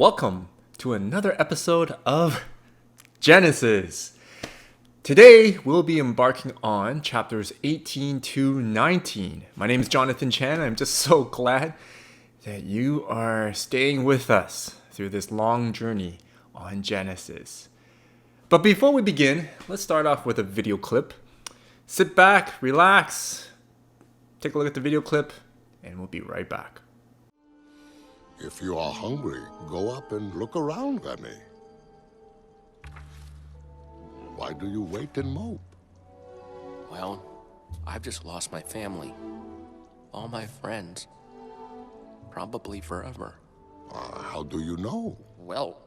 welcome to another episode of Genesis. Today, we'll be embarking on chapters 18 to 19. My name is Jonathan Chan. I'm just so glad that you are staying with us through this long journey on Genesis. But before we begin, let's start off with a video clip. Sit back, relax, take a look at the video clip, and we'll be right back. If you are hungry, go up and look around, Granny. Why do you wait and mope? Well, I've just lost my family. All my friends. Probably forever. How do you know? Well,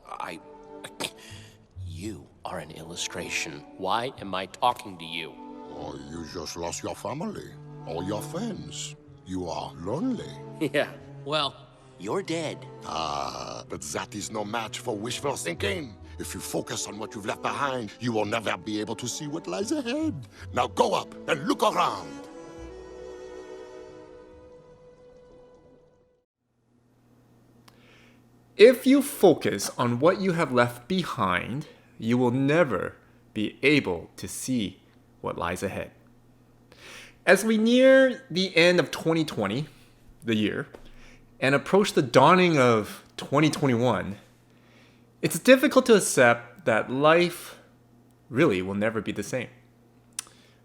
You are an illustration. Why am I talking to you? Oh, you just lost your family, all your friends. You are lonely. Yeah, well, you're dead. But that is no match for wishful thinking. If you focus on what you've left behind, you will never be able to see what lies ahead. Now go up and look around. If you focus on what you have left behind, you will never be able to see what lies ahead. As we near the end of 2020, the year, and approach the dawning of 2021, it's difficult to accept that life really will never be the same.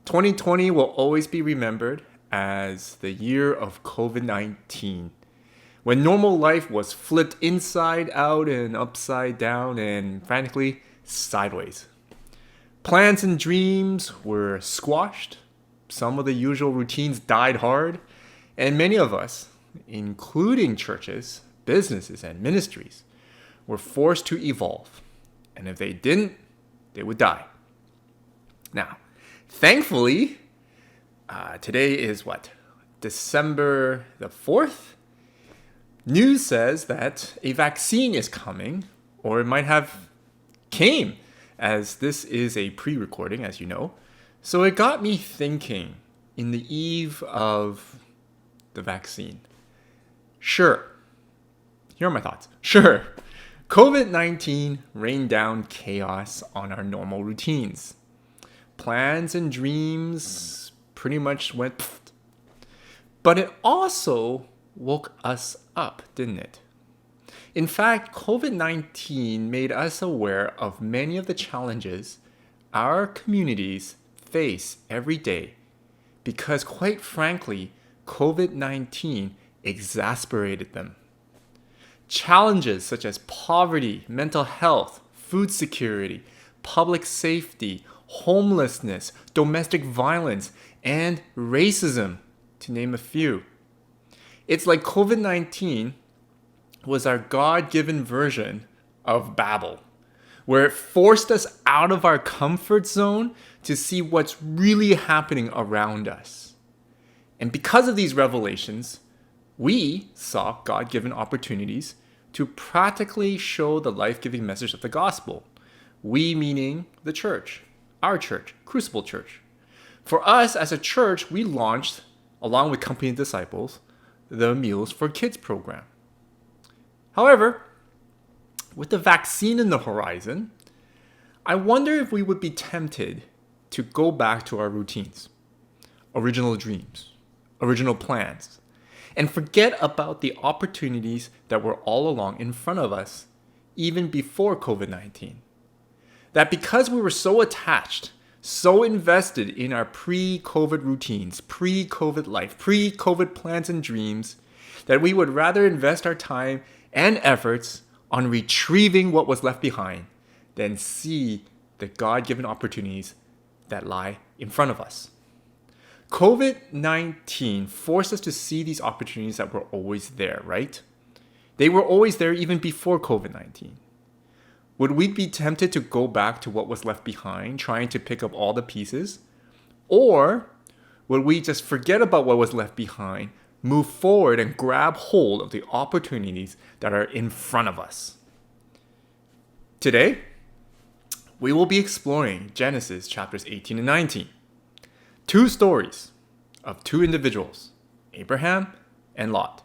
2020 will always be remembered as the year of COVID-19, when normal life was flipped inside out and upside down and frankly, sideways. Plans and dreams were squashed, some of the usual routines died hard, and many of us, including churches, businesses, and ministries, were forced to evolve. And if they didn't, they would die. Now, thankfully, today is December the 4th? News says that a vaccine is coming, or it might have came, as this is a pre-recording, as you know. So it got me thinking in the eve of the vaccine. Sure, here are my thoughts. Sure, COVID-19 rained down chaos on our normal routines. Plans and dreams pretty much went pfft. But it also woke us up, didn't it? In fact, COVID-19 made us aware of many of the challenges our communities face every day because, quite frankly, COVID-19 exasperated them. Challenges such as poverty, mental health, food security, public safety, homelessness, domestic violence, and racism, to name a few. It's like COVID-19 was our God-given version of Babel, where it forced us out of our comfort zone to see what's really happening around us. And because of these revelations, we saw God-given opportunities to practically show the life-giving message of the gospel. We meaning the church, our church, Crucible Church. For us as a church, we launched, along with Company of Disciples, the Meals for Kids program. However, with the vaccine in the horizon, I wonder if we would be tempted to go back to our routines, original dreams, original plans, and forget about the opportunities that were all along in front of us, even before COVID-19. That because we were so attached, so invested in our pre-COVID routines, pre-COVID life, pre-COVID plans and dreams, that we would rather invest our time and efforts on retrieving what was left behind than see the God-given opportunities that lie in front of us. COVID-19 forced us to see these opportunities that were always there, right? They were always there even before COVID-19. Would we be tempted to go back to what was left behind, trying to pick up all the pieces? Or would we just forget about what was left behind, move forward and grab hold of the opportunities that are in front of us? Today, we will be exploring Genesis chapters 18 and 19. Two stories of two individuals, Abraham and Lot.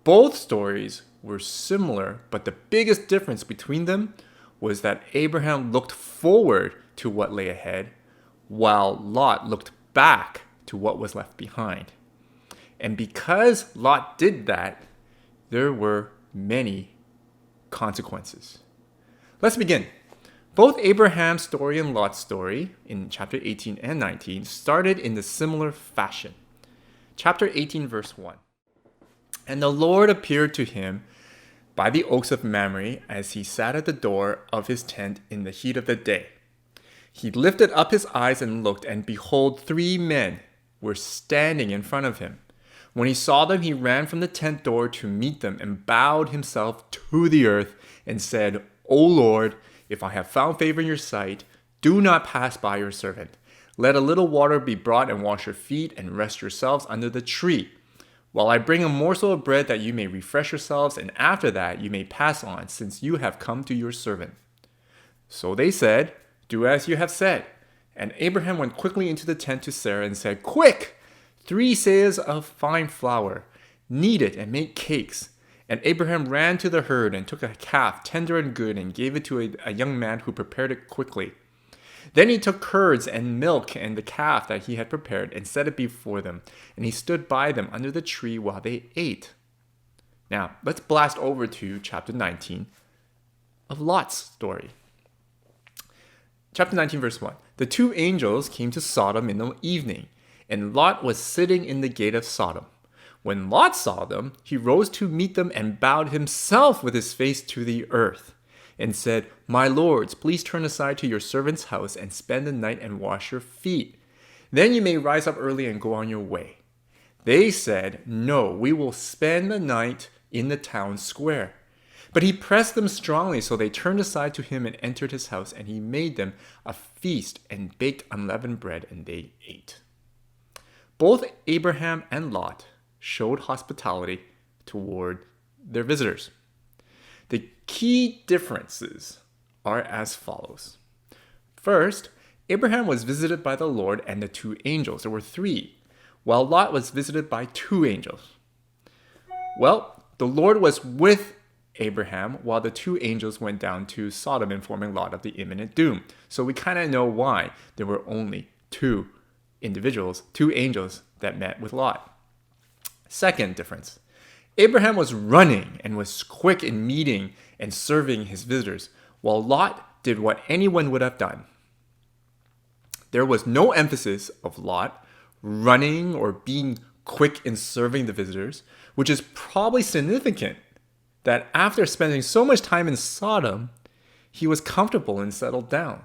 Both stories were similar, but the biggest difference between them was that Abraham looked forward to what lay ahead, while Lot looked back to what was left behind. And because Lot did that, there were many consequences. Let's begin. Both Abraham's story and Lot's story in chapter 18 and 19 started in the similar fashion. Chapter 18, verse 1. And the Lord appeared to him by the oaks of Mamre as he sat at the door of his tent in the heat of the day. He lifted up his eyes and looked, and behold, 3 men were standing in front of him. When he saw them, he ran from the tent door to meet them and bowed himself to the earth and said, O Lord, if I have found favor in your sight, do not pass by your servant. Let a little water be brought and wash your feet and rest yourselves under the tree, while I bring a morsel of bread that you may refresh yourselves, and after that you may pass on, since you have come to your servant. So they said, Do as you have said. And Abraham went quickly into the tent to Sarah and said, Quick! 3 seahs of fine flour, knead it and make cakes. And Abraham ran to the herd and took a calf, tender and good, and gave it to a young man who prepared it quickly. Then he took curds and milk and the calf that he had prepared and set it before them, and he stood by them under the tree while they ate. Now, let's blast over to chapter 19 of Lot's story. Chapter 19, verse 1. The 2 angels came to Sodom in the evening, and Lot was sitting in the gate of Sodom. When Lot saw them, he rose to meet them and bowed himself with his face to the earth, and said, My lords, please turn aside to your servant's house and spend the night and wash your feet. Then you may rise up early and go on your way. They said, No, we will spend the night in the town square. But he pressed them strongly, so they turned aside to him and entered his house, and he made them a feast and baked unleavened bread, and they ate. Both Abraham and Lot showed hospitality toward their visitors. The key differences are as follows. First, Abraham was visited by the Lord and the 2 angels. There were 3, while Lot was visited by 2 angels. Well, the Lord was with Abraham while the 2 angels went down to Sodom, informing Lot of the imminent doom. So we kind of know why there were only 2 individuals, 2 angels that met with Lot. Second difference. Abraham was running and was quick in meeting and serving his visitors, while Lot did what anyone would have done. There was no emphasis of Lot running or being quick in serving the visitors, which is probably significant that after spending so much time in Sodom, he was comfortable and settled down.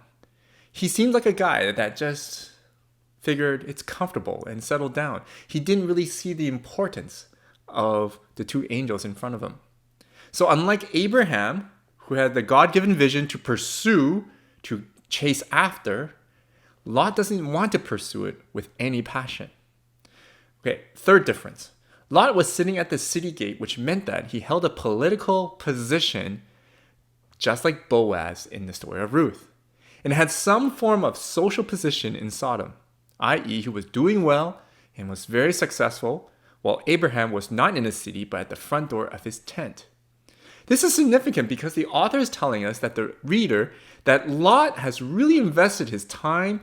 He seemed like a guy that just figured it's comfortable and settled down. He didn't really see the importance of the 2 angels in front of him. So unlike Abraham, who had the God-given vision to pursue, to chase after, Lot doesn't want to pursue it with any passion. Okay, third difference. Lot was sitting at the city gate, which meant that he held a political position just like Boaz in the story of Ruth, and had some form of social position in Sodom, i.e. he was doing well and was very successful, while Abraham was not in the city but at the front door of his tent. This is significant because the author is telling us that the reader that Lot has really invested his time,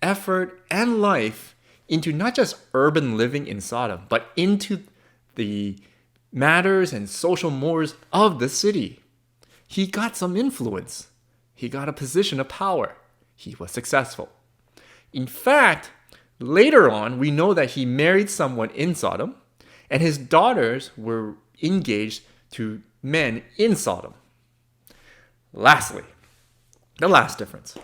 effort, and life into not just urban living in Sodom, but into the matters and social mores of the city. He got some influence. He got a position of power. He was successful. In fact, later on, we know that he married someone in Sodom, and his daughters were engaged to men in Sodom. Lastly, the last difference.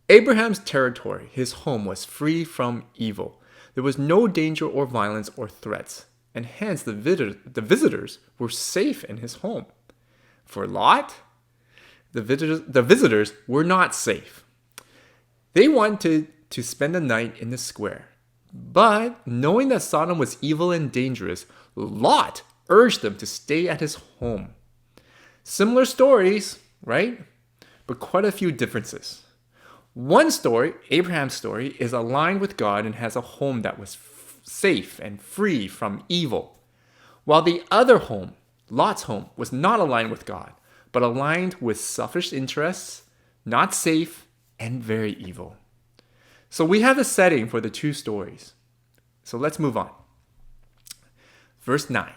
Abraham's territory, his home, was free from evil. There was no danger or violence or threats, and hence the visitors were safe in his home. For Lot, the visitors were not safe. They wanted to spend the night in the square. But knowing that Sodom was evil and dangerous, Lot urged them to stay at his home. Similar stories, right? But quite a few differences. One story, Abraham's story, is aligned with God and has a home that was safe and free from evil. While the other home, Lot's home was not aligned with God, but aligned with selfish interests, not safe, and very evil. So we have the setting for the two stories. So let's move on. Verse 9.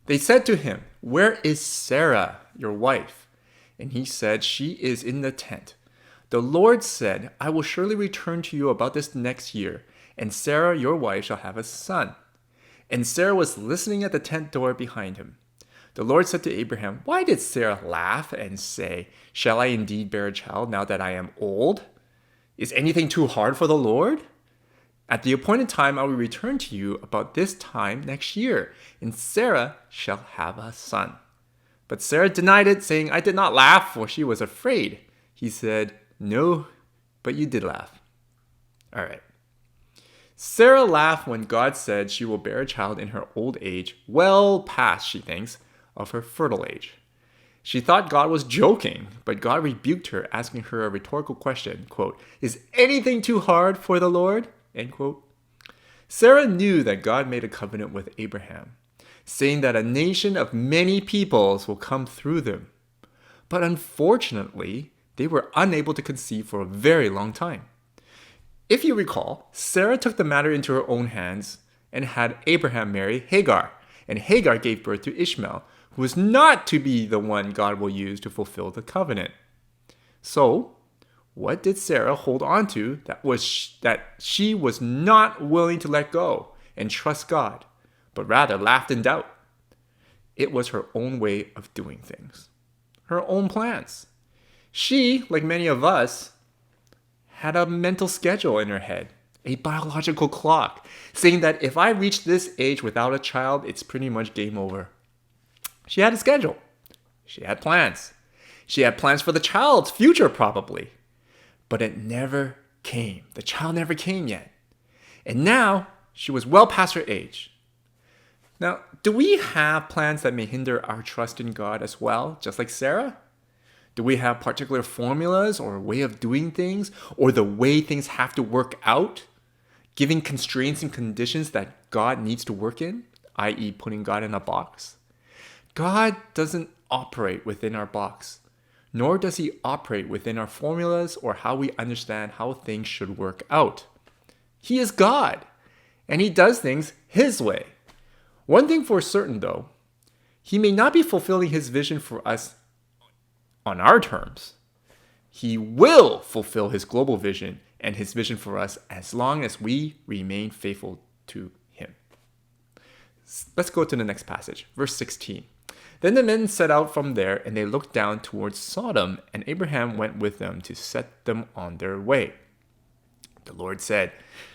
They said to him, "Where is Sarah, your wife?" And he said, "She is in the tent." The Lord said, "I will surely return to you about this next year, and Sarah, your wife, shall have a son." And Sarah was listening at the tent door behind him. The Lord said to Abraham, "Why did Sarah laugh and say, 'Shall I indeed bear a child now that I am old?' Is anything too hard for the Lord? At the appointed time I will return to you about this time next year, and Sarah shall have a son." But Sarah denied it, saying, "I did not laugh, for she was afraid." He said, "No, but you did laugh." All right. Sarah laughed when God said she will bear a child in her old age, well past, she thinks, of her fertile age. She thought God was joking, but God rebuked her, asking her a rhetorical question, quote, "Is anything too hard for the Lord?" End quote. Sarah knew that God made a covenant with Abraham, saying that a nation of many peoples will come through them. But unfortunately, they were unable to conceive for a very long time. If you recall, Sarah took the matter into her own hands and had Abraham marry Hagar, and Hagar gave birth to Ishmael, who was not to be the one God will use to fulfill the covenant. So, what did Sarah hold on to that she was not willing to let go and trust God, but rather laughed in doubt? It was her own way of doing things, her own plans. She, like many of us, had a mental schedule in her head, a biological clock, saying that if I reach this age without a child, it's pretty much game over. She had a schedule. She had plans. She had plans for the child's future, probably. But it never came. The child never came yet. And now, she was well past her age. Now, do we have plans that may hinder our trust in God as well, just like Sarah? Do we have particular formulas or a way of doing things, or the way things have to work out, giving constraints and conditions that God needs to work in, i.e. putting God in a box? God doesn't operate within our box, nor does he operate within our formulas or how we understand how things should work out. He is God, and he does things his way. One thing for certain, though, he may not be fulfilling his vision for us on our terms. He will fulfill his global vision and his vision for us as long as we remain faithful to him. Let's go to the next passage, verse 16. Then the men set out from there, and they looked down towards Sodom, and Abraham went with them to set them on their way. The Lord said,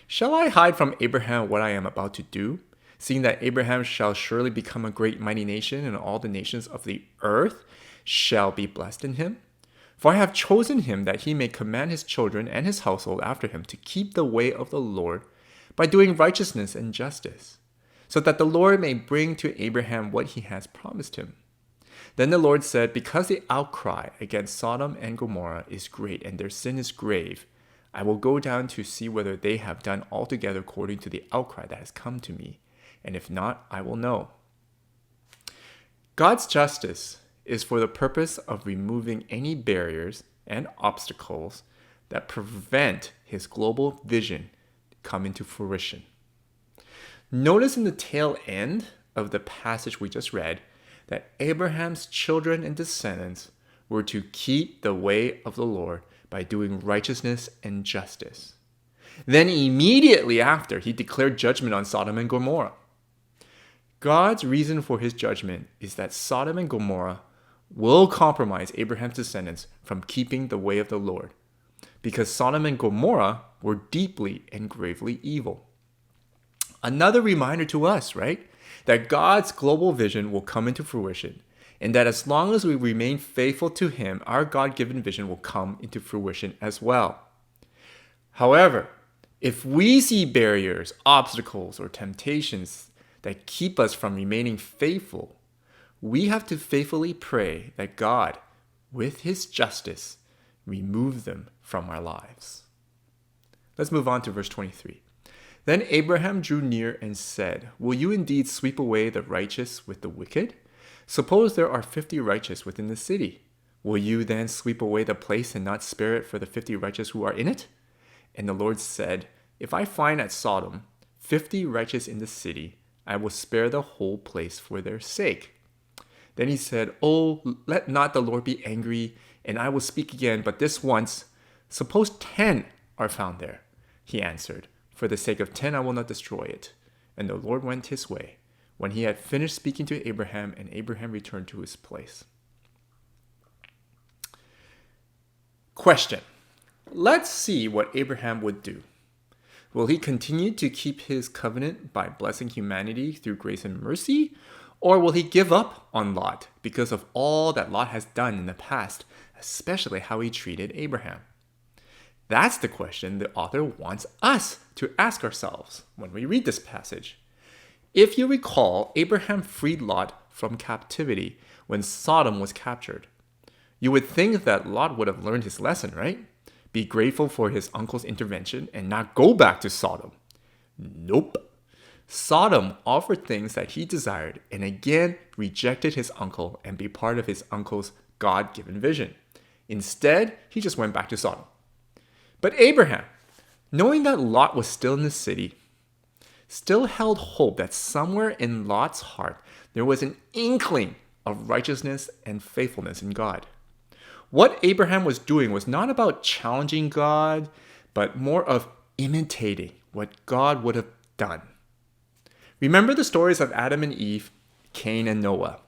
"Shall I hide from Abraham what I am about to do, seeing that Abraham shall surely become a great mighty nation, and all the nations of the earth shall be blessed in him? For I have chosen him that he may command his children and his household after him to keep the way of the Lord by doing righteousness and justice, so that the Lord may bring to Abraham what he has promised him." Then the Lord said, "Because the outcry against Sodom and Gomorrah is great and their sin is grave, I will go down to see whether they have done altogether according to the outcry that has come to me, and if not, I will know." God's justice is for the purpose of removing any barriers and obstacles that prevent his global vision coming to fruition. Notice in the tail end of the passage we just read that Abraham's children and descendants were to keep the way of the Lord by doing righteousness and justice. Then immediately after, he declared judgment on Sodom and Gomorrah. God's reason for his judgment is that Sodom and Gomorrah will compromise Abraham's descendants from keeping the way of the Lord, because Sodom and Gomorrah were deeply and gravely evil. Another reminder to us, right? That God's global vision will come into fruition, and that as long as we remain faithful to him, our God-given vision will come into fruition as well. However, if we see barriers, obstacles, or temptations that keep us from remaining faithful, we have to faithfully pray that God, with his justice, remove them from our lives. Let's move on to verse 23. Then Abraham drew near and said, "Will you indeed sweep away the righteous with the wicked, Suppose there are 50 righteous within the city. Will you then sweep away the place and not spare it for the 50 righteous who are in it? And the Lord said, If I find at Sodom 50 righteous in the city, I will spare the whole place for their sake. Then he said, Oh, let not the Lord be angry, and I will speak again, but this once. Suppose 10 are found there. He answered, For the sake of 10 I will not destroy it. And the Lord went his way, when he had finished speaking to Abraham, and Abraham returned to his place. Question. Let's see what Abraham would do. Will he continue to keep his covenant by blessing humanity through grace and mercy? Or will he give up on Lot because of all that Lot has done in the past, especially how he treated Abraham? That's the question the author wants us to ask ourselves when we read this passage. If you recall, Abraham freed Lot from captivity when Sodom was captured. You would think that Lot would have learned his lesson, right? Be grateful for his uncle's intervention and not go back to Sodom. Nope. Sodom offered things that he desired and again rejected his uncle and be part of his uncle's God-given vision. Instead, he just went back to Sodom. But Abraham, knowing that Lot was still in the city, still held hope that somewhere in Lot's heart there was an inkling of righteousness and faithfulness in God. What Abraham was doing was not about challenging God, but more of imitating what God would have done. Remember the stories of Adam and Eve, Cain and Noah.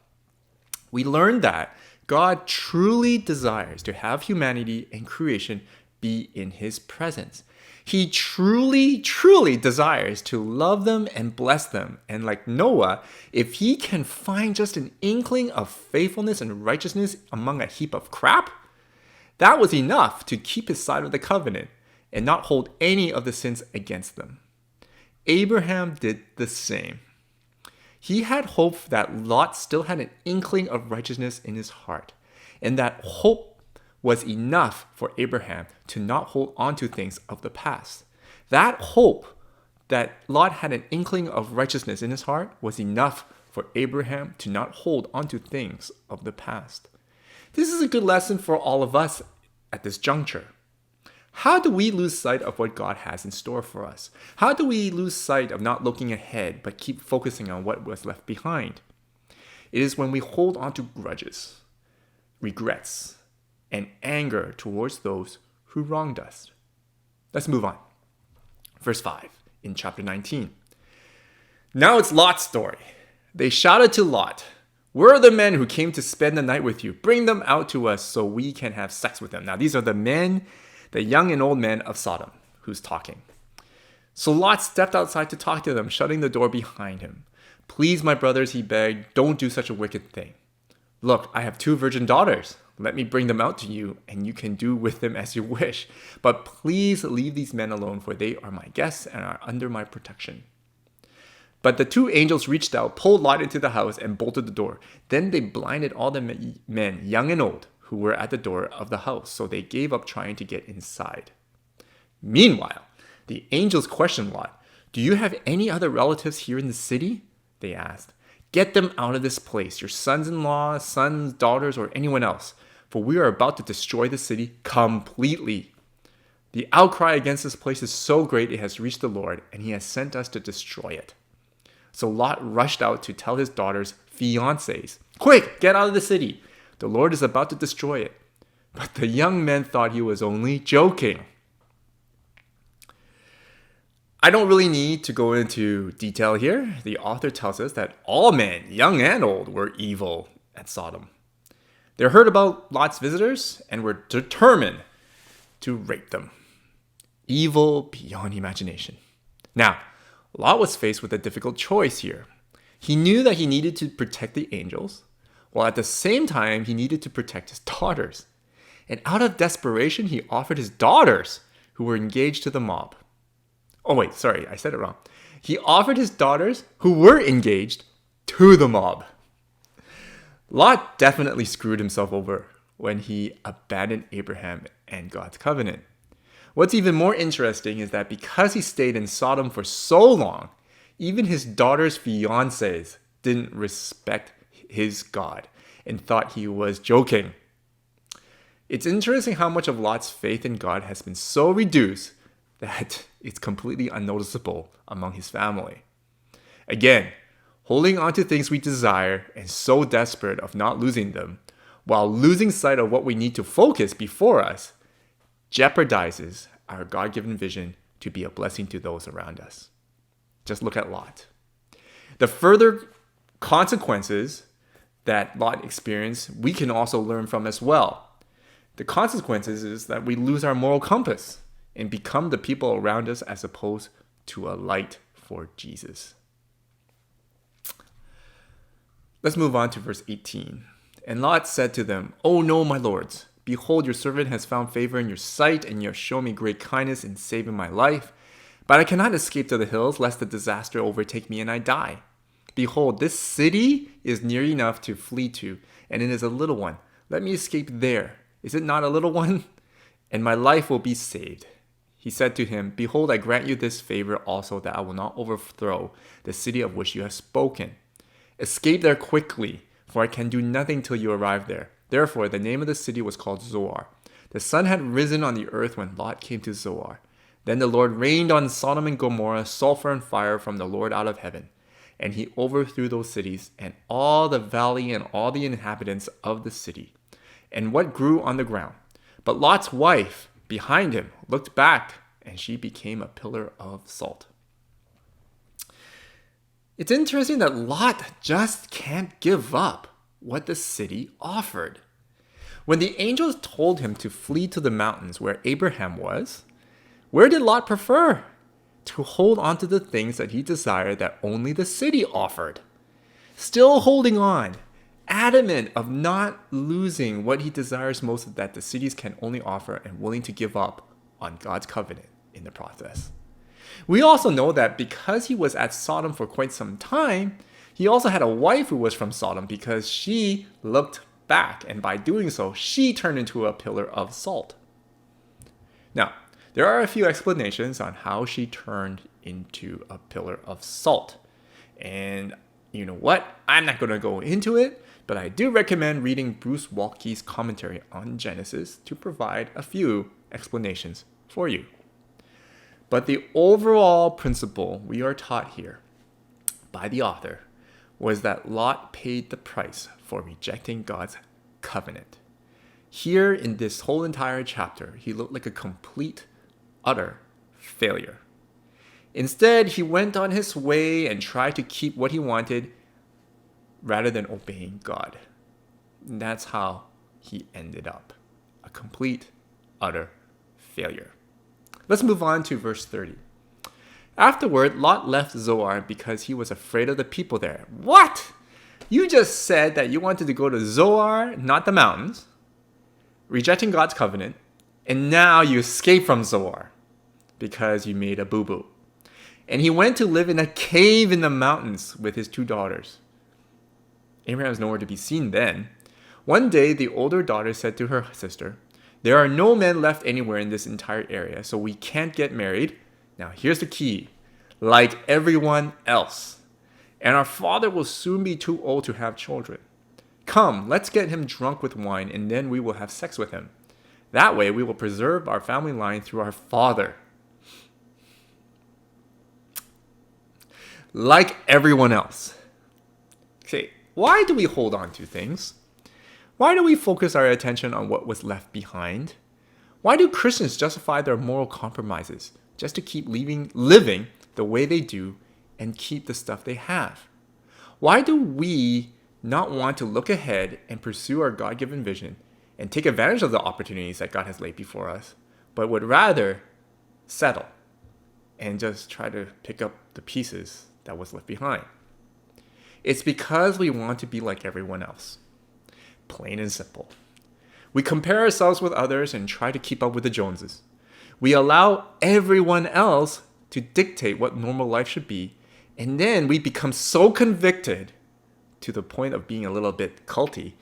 We learned that God truly desires to have humanity and creation be in his presence. He truly, truly desires to love them and bless them. And like Noah, if he can find just an inkling of faithfulness and righteousness among a heap of crap, that was enough to keep his side of the covenant and not hold any of the sins against them. Abraham did the same. He had hope that Lot still had an inkling of righteousness in his heart, and that hope was enough for Abraham to not hold on to things of the past. That hope that Lot had an inkling of righteousness in his heart was enough for Abraham to not hold on to things of the past. This is a good lesson for all of us at this juncture. How do we lose sight of what God has in store for us? How do we lose sight of not looking ahead but keep focusing on what was left behind? It is when we hold on to grudges, regrets, and anger towards those who wronged us. Let's move on. Verse 5 in chapter 19. Now it's Lot's story. They shouted to Lot, "Where are the men who came to spend the night with you? Bring them out to us so we can have sex with them." Now these are the men, the young and old men of Sodom, who's talking. So Lot stepped outside to talk to them, shutting the door behind him. "Please, my brothers," he begged, "don't do such a wicked thing. Look, I have 2 virgin daughters. Let me bring them out to you, and you can do with them as you wish. But please leave these men alone, for they are my guests and are under my protection." But the 2 angels reached out, pulled Lot into the house, and bolted the door. Then they blinded all the men, young and old, who were at the door of the house, so they gave up trying to get inside. Meanwhile, the angels questioned Lot. "Do you have any other relatives here in the city?" they asked. "Get them out of this place, your sons-in-law, sons, daughters, or anyone else, for we are about to destroy the city completely. The outcry against this place is so great it has reached the Lord, and he has sent us to destroy it." So Lot rushed out to tell his daughters' fiancés, "Quick, get out of the city. The Lord is about to destroy it." But the young men thought he was only joking. I don't really need to go into detail here. The author tells us that all men, young and old, were evil at Sodom. They heard about Lot's visitors and were determined to rape them. Evil beyond imagination. Now, Lot was faced with a difficult choice here. He knew that he needed to protect the angels, while at the same time he needed to protect his daughters. And out of desperation, he offered his daughters, who were engaged to the mob. Oh wait, sorry, I said it wrong. He offered his daughters, who were engaged, to the mob. Lot definitely screwed himself over when he abandoned Abraham and God's covenant. What's even more interesting is that because he stayed in Sodom for so long, even his daughter's fiancés didn't respect his God and thought he was joking. It's interesting how much of Lot's faith in God has been so reduced that it's completely unnoticeable among his family. Again, holding on to things we desire and so desperate of not losing them, while losing sight of what we need to focus before us, jeopardizes our God-given vision to be a blessing to those around us. Just look at Lot. The further consequences that Lot experienced, we can also learn from as well. The consequences is that we lose our moral compass and become the people around us as opposed to a light for Jesus. Let's move on to verse 18. And Lot said to them, "Oh no, my lords, behold, your servant has found favor in your sight, and you have shown me great kindness in saving my life. But I cannot escape to the hills, lest the disaster overtake me and I die. Behold, this city is near enough to flee to, and it is a little one. Let me escape there. Is it not a little one? And my life will be saved." He said to him, "Behold, I grant you this favor also, that I will not overthrow the city of which you have spoken. Escape there quickly, for I can do nothing till you arrive there." Therefore, the name of the city was called Zoar. The sun had risen on the earth when Lot came to Zoar. Then the Lord rained on Sodom and Gomorrah sulfur and fire from the Lord out of heaven. And he overthrew those cities, and all the valley and all the inhabitants of the city, and what grew on the ground. But Lot's wife behind him looked back, and she became a pillar of salt. It's interesting that Lot just can't give up what the city offered. When the angels told him to flee to the mountains where Abraham was, where did Lot prefer? To hold on to the things that he desired that only the city offered. Still holding on, adamant of not losing what he desires most that the cities can only offer, and willing to give up on God's covenant in the process. We also know that because he was at Sodom for quite some time, he also had a wife who was from Sodom, because she looked back, and by doing so, she turned into a pillar of salt. Now, there are a few explanations on how she turned into a pillar of salt. And you know what? I'm not going to go into it, but I do recommend reading Bruce Waltke's commentary on Genesis to provide a few explanations for you. But the overall principle we are taught here by the author was that Lot paid the price for rejecting God's covenant. Here in this whole entire chapter, he looked like a complete, utter failure. Instead, he went on his way and tried to keep what he wanted rather than obeying God. And that's how he ended up. A complete, utter failure. Let's move on to verse 30. Afterward, Lot left Zoar because he was afraid of the people there. What? You just said that you wanted to go to Zoar, not the mountains, rejecting God's covenant, and now you escape from Zoar because you made a boo-boo. And he went to live in a cave in the mountains with his 2 daughters. Abraham was nowhere to be seen then. One day, the older daughter said to her sister, "There are no men left anywhere in this entire area, so we can't get married. Now, here's the key. Like everyone else. And our father will soon be too old to have children. Come, let's get him drunk with wine, and then we will have sex with him. That way, we will preserve our family line through our father." Like everyone else. Okay, why do we hold on to things? Why do we focus our attention on what was left behind? Why do Christians justify their moral compromises just to keep living the way they do and keep the stuff they have? Why do we not want to look ahead and pursue our God-given vision and take advantage of the opportunities that God has laid before us, but would rather settle and just try to pick up the pieces that was left behind? It's because we want to be like everyone else. Plain and simple. We compare ourselves with others and try to keep up with the Joneses. We allow everyone else to dictate what normal life should be, and then we become so convicted to the point of being a little bit culty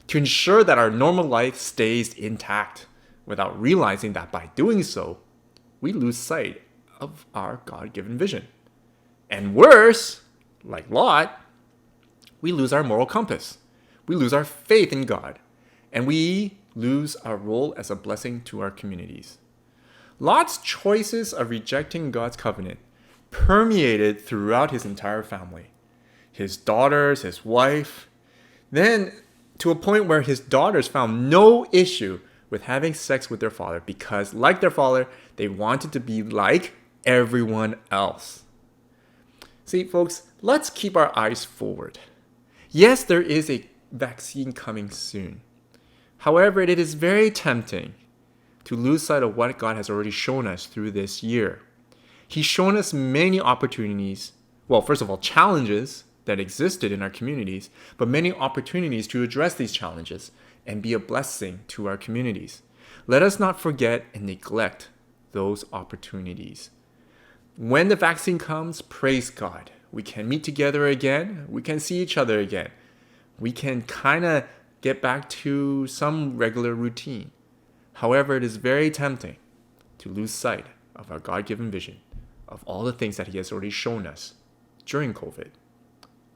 to ensure that our normal life stays intact, without realizing that by doing so, we lose sight of our God-given vision. And worse, like Lot, we lose our moral compass we lose our faith in God, and we lose our role as a blessing to our communities. Lot's choices of rejecting God's covenant permeated throughout his entire family. His daughters, his wife, then to a point where his daughters found no issue with having sex with their father because, like their father, they wanted to be like everyone else. See, folks, let's keep our eyes forward. Yes, there is a vaccine coming soon. However, it is very tempting to lose sight of what God has already shown us through this year. He's shown us many opportunities, well, first of all, challenges that existed in our communities, but many opportunities to address these challenges and be a blessing to our communities. Let us not forget and neglect those opportunities. When the vaccine comes, praise God. We can meet together again. We can see each other again. We can kind of get back to some regular routine. However, it is very tempting to lose sight of our God-given vision of all the things that He has already shown us during COVID.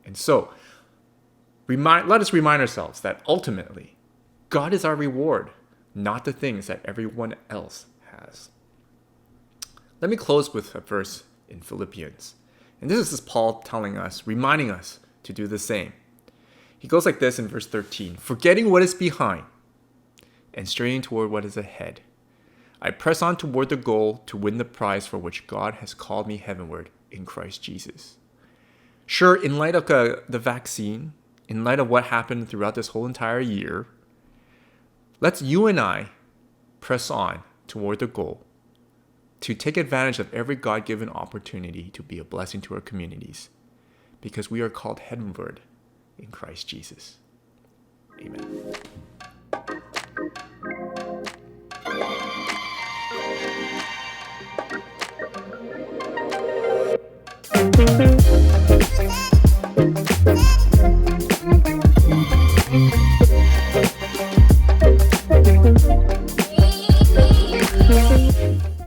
And so, let us remind ourselves that ultimately, God is our reward, not the things that everyone else has. Let me close with a verse in Philippians. And this is Paul telling us, reminding us to do the same. He goes like this in verse 13, "Forgetting what is behind and straining toward what is ahead, I press on toward the goal to win the prize for which God has called me heavenward in Christ Jesus." Sure, in light of the vaccine, in light of what happened throughout this whole entire year, let's you and I press on toward the goal to take advantage of every God-given opportunity to be a blessing to our communities, because we are called heavenward in Christ Jesus.